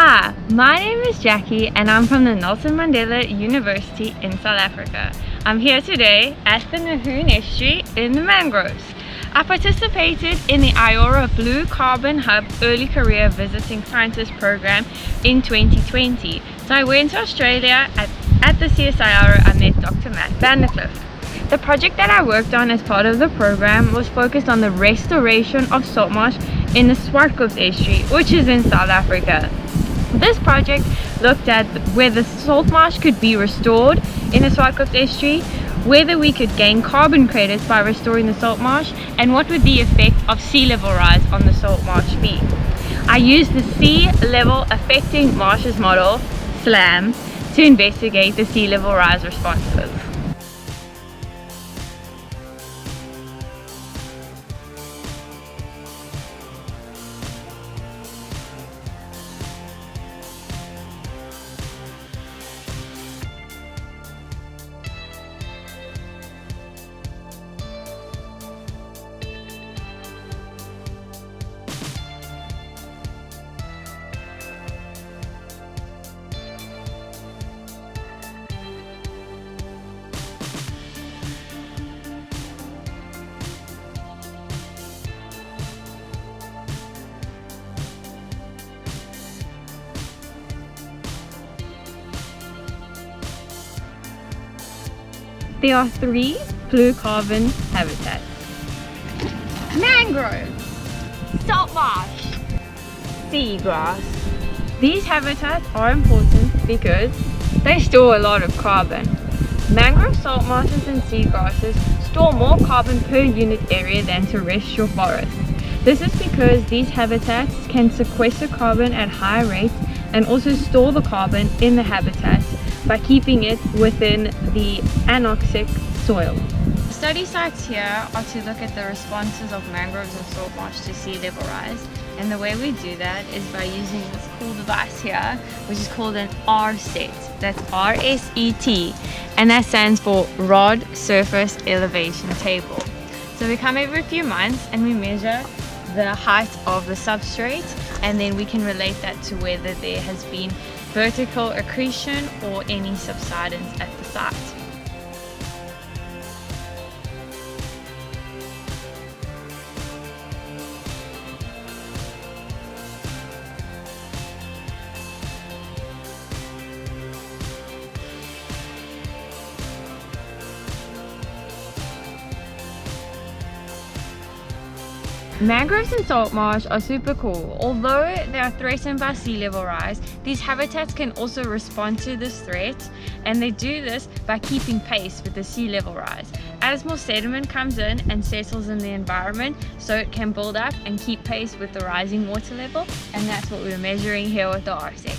Hi, my name is Jackie and I'm from the Nelson Mandela University in South Africa. I'm here today at the Nahoon Estuary in the mangroves. I participated in the IORA Blue Carbon Hub Early Career Visiting Scientist program in 2020. So I went to Australia at the CSIRO. I met Dr. Matt Vandercliff. The project that I worked on as part of the program was focused on the restoration of salt marsh in the Swartkops Estuary, which is in South Africa. This project looked at whether salt marsh could be restored in the Swartkops Estuary, whether we could gain carbon credits by restoring the salt marsh, and what would the effect of sea level rise on the salt marsh be. I used the Sea Level Affecting Marshes model, SLAM, to investigate the sea level rise responses. There are 3 blue carbon habitats: mangroves, salt marsh, seagrass. These habitats are important because they store a lot of carbon. Mangrove, salt marshes and seagrasses store more carbon per unit area than terrestrial forests. This is because these habitats can sequester carbon at high rates and also store the carbon in the habitat by keeping it within the anoxic soil. Study sites here are to look at the responses of mangroves and salt marsh to sea level rise, and the way we do that is by using this cool device here, which is called an RSET. That's RSET, and that stands for Rod Surface Elevation Table. So we come every few months and we measure the height of the substrate, and then we can relate that to whether there has been vertical accretion or any subsidence at the site. Mangroves and salt marsh are super cool. Although they are threatened by sea level rise, these habitats can also respond to this threat, and they do this by keeping pace with the sea level rise. As more sediment comes in and settles in the environment, so it can build up and keep pace with the rising water level, and that's what we're measuring here with the RSET.